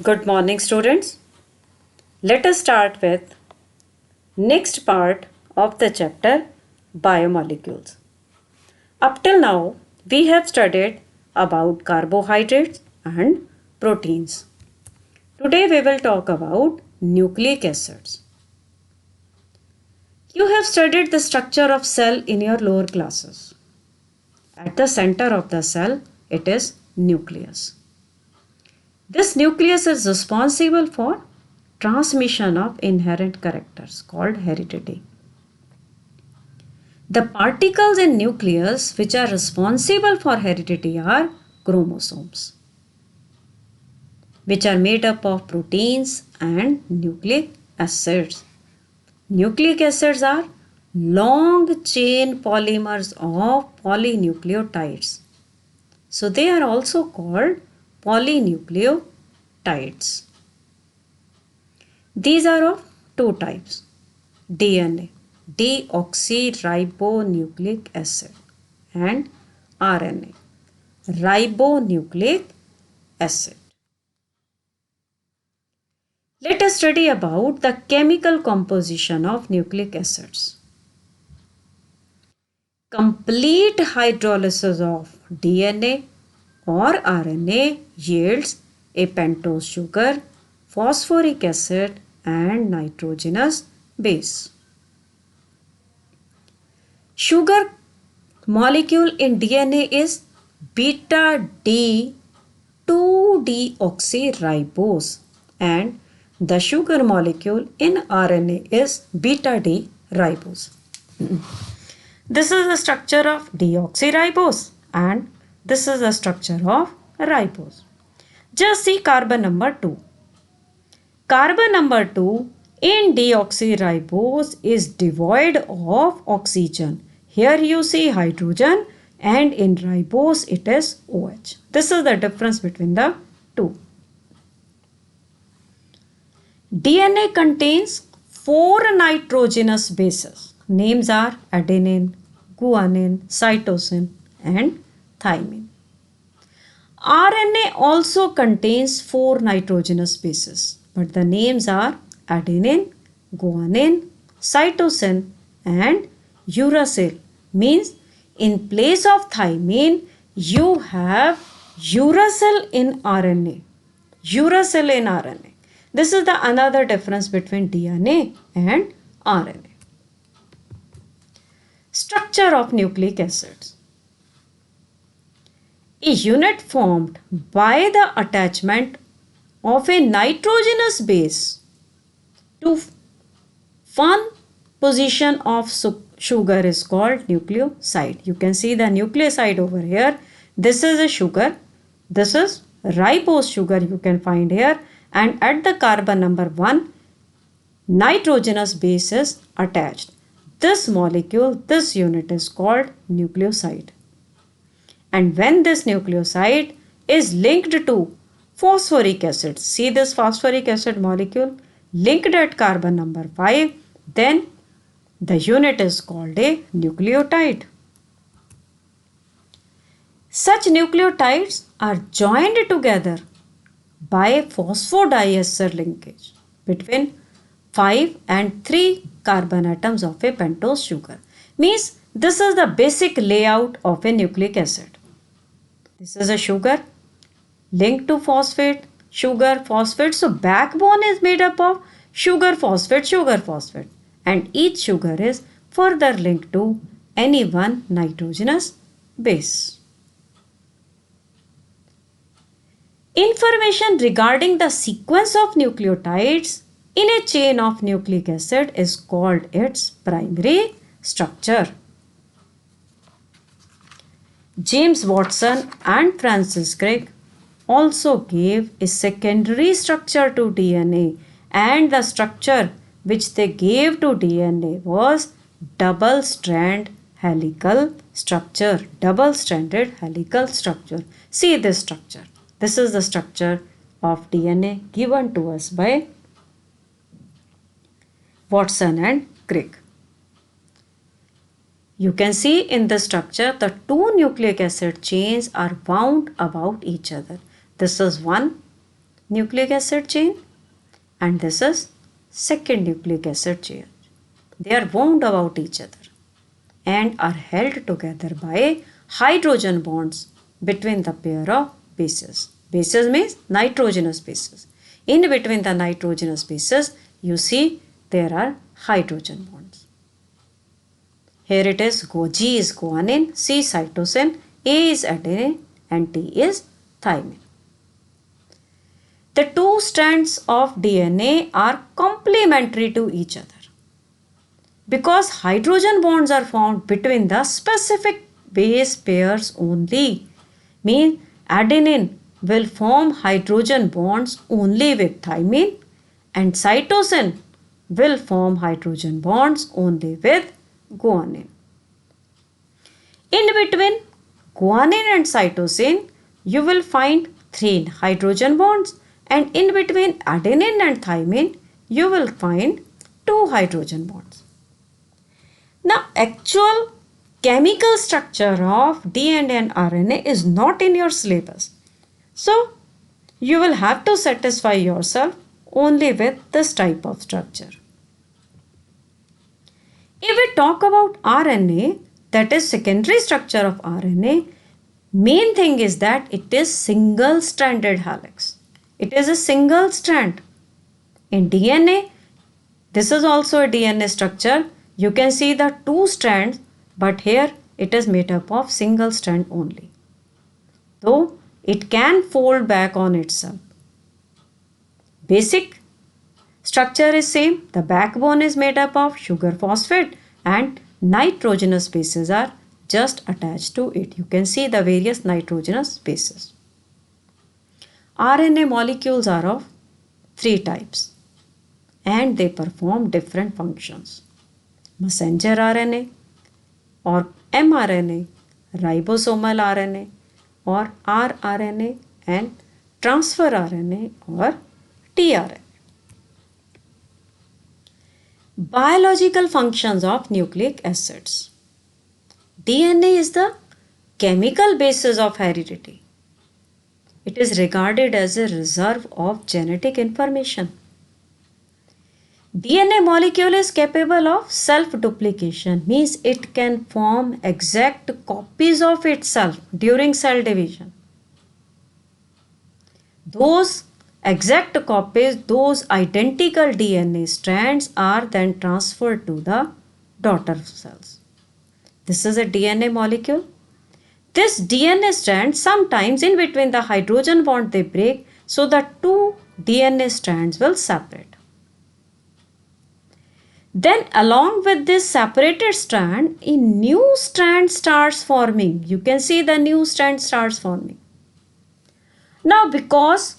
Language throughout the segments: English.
Good morning, students. Let us start with next part of the chapter biomolecules. Up till now, we have studied about carbohydrates and proteins. Today we will talk about nucleic acids. You have studied the structure of cell in your lower classes. At the center of the cell, it is nucleus. This nucleus is responsible for transmission of inherent characters called heredity. The particles in nucleus which are responsible for heredity are chromosomes, which are made up of proteins and nucleic acids. Nucleic acids are long chain polymers of polynucleotides. So they are also called polynucleotides. These are of two types: DNA, deoxyribonucleic acid, and RNA, ribonucleic acid. Let us study about the chemical composition of nucleic acids. Complete hydrolysis of DNA or RNA yields a pentose sugar, phosphoric acid, and nitrogenous base. Sugar molecule in DNA is beta D 2-deoxyribose and the sugar molecule in RNA is beta D ribose. This is the structure of deoxyribose and this is the structure of ribose. Just see carbon number 2. Carbon number 2 in deoxyribose is devoid of oxygen. Here you see hydrogen and in ribose it is OH. This is the difference between the two. DNA contains 4 nitrogenous bases. Names are adenine, guanine, cytosine and thymine. RNA also contains 4 nitrogenous bases, but the names are adenine, guanine, cytosine and uracil. Means in place of thymine, you have uracil in RNA. Uracil in RNA. This is the another difference between DNA and RNA. Structure of nucleic acids. A unit formed by the attachment of a nitrogenous base to one position of sugar is called nucleoside. You can see the nucleoside over here. This is a sugar. This is ribose sugar you can find here, and at the carbon number 1 nitrogenous base is attached. This molecule, this unit is called nucleoside. And when this nucleoside is linked to phosphoric acid, see this phosphoric acid molecule linked at carbon number 5, then the unit is called a nucleotide. Such nucleotides are joined together by phosphodiester linkage between 5 and 3 carbon atoms of a pentose sugar. Means this is the basic layout of a nucleic acid. This is a sugar linked to phosphate, sugar, phosphate. So backbone is made up of sugar, phosphate, and each sugar is further linked to any one nitrogenous base. Information regarding the sequence of nucleotides in a chain of nucleic acid is called its primary structure. James Watson and Francis Crick also gave a secondary structure to DNA, and the structure which they gave to DNA was double-strand helical structure. Double-stranded helical structure. See this structure. This is the structure of DNA given to us by Watson and Crick. You can see in the structure the 2 nucleic acid chains are wound about each other. This is one, nucleic acid chain and this is second nucleic acid chain. They are wound about each other and are held together by hydrogen bonds between the pair of bases. Bases means nitrogenous bases. In between the nitrogenous bases, you see there are hydrogen bonds. Here it is, G is guanine, C cytosine, A is adenine and T is thymine. The two strands of DNA are complementary to each other because hydrogen bonds are found between the specific base pairs only. Means adenine will form hydrogen bonds only with thymine and cytosine will form hydrogen bonds only with guanine. In between guanine and cytosine, you will find 3 hydrogen bonds and in between adenine and thymine, you will find 2 hydrogen bonds. Now, actual chemical structure of DNA and RNA is not in your syllabus. So, you will have to satisfy yourself only with this type of structure. If we talk about RNA, that is secondary structure of RNA, main thing is that it is single stranded helix. It is a single strand. In DNA, this is also a DNA structure. You can see the 2 strands, but here it is made up of single strand only. Though it can fold back on itself. Basic structure is same. The backbone is made up of sugar phosphate and nitrogenous bases are just attached to it. You can see the various nitrogenous bases. RNA molecules are of 3 types and they perform different functions. Messenger RNA or mRNA, ribosomal RNA or rRNA and transfer RNA or tRNA. Biological functions of nucleic acids. DNA is the chemical basis of heredity. It is regarded as a reserve of genetic information. DNA molecule is capable of self-duplication, means it can form exact copies of itself during cell division. Those exact copies, those identical DNA strands are then transferred to the daughter cells. This is a DNA molecule. This DNA strand, sometimes in between the hydrogen bond they break, so the 2 DNA strands will separate. Then along with this separated strand, a new strand starts forming. You can see the new strand starts forming. Now because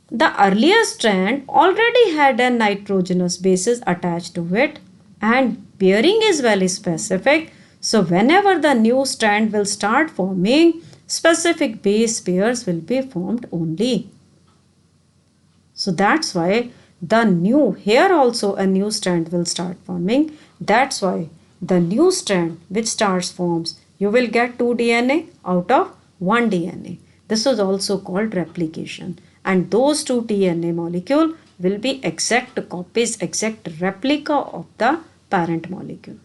the earlier strand already had a nitrogenous basis attached to it and pairing is very specific. So whenever the new strand will start forming, specific base pairs will be formed only. So that's why here also a new strand will start forming. That's why the new strand which forms, you will get 2 DNA out of 1 DNA. This is also called replication. And those 2 DNA molecule will be exact copies, exact replica of the parent molecule.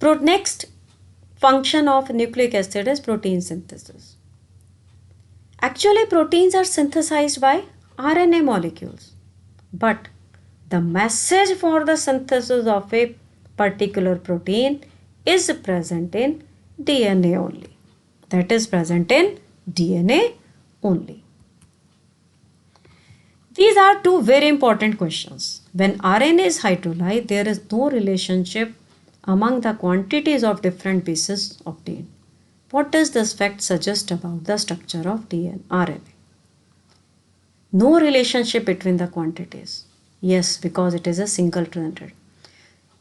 Next function of nucleic acid is protein synthesis. Actually, proteins are synthesized by RNA molecules. But the message for the synthesis of a particular protein is present in DNA only. That is present in DNA only. These are 2 very important questions. When RNA is hydrolyzed, there is no relationship among the quantities of different bases obtained. What does this fact suggest about the structure of RNA? No relationship between the quantities. Yes, because it is a single stranded.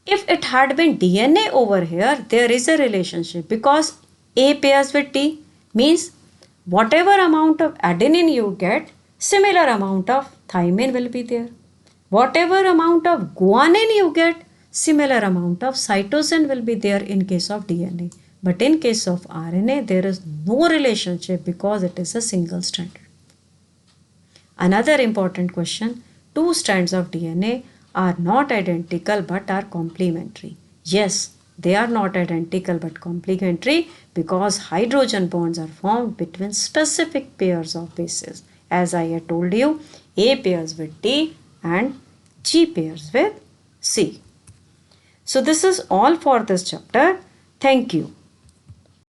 If it had been DNA over here, there is a relationship because A pairs with T means whatever amount of adenine you get, similar amount of thymine will be there. Whatever amount of guanine you get, similar amount of cytosine will be there in case of DNA. But in case of RNA, there is no relationship because it is a single strand. Another important question, two strands of DNA are not identical but are complementary. Yes, they are not identical but complementary because hydrogen bonds are formed between specific pairs of bases. As I had told you, A pairs with D and G pairs with C. So this is all for this chapter. Thank you.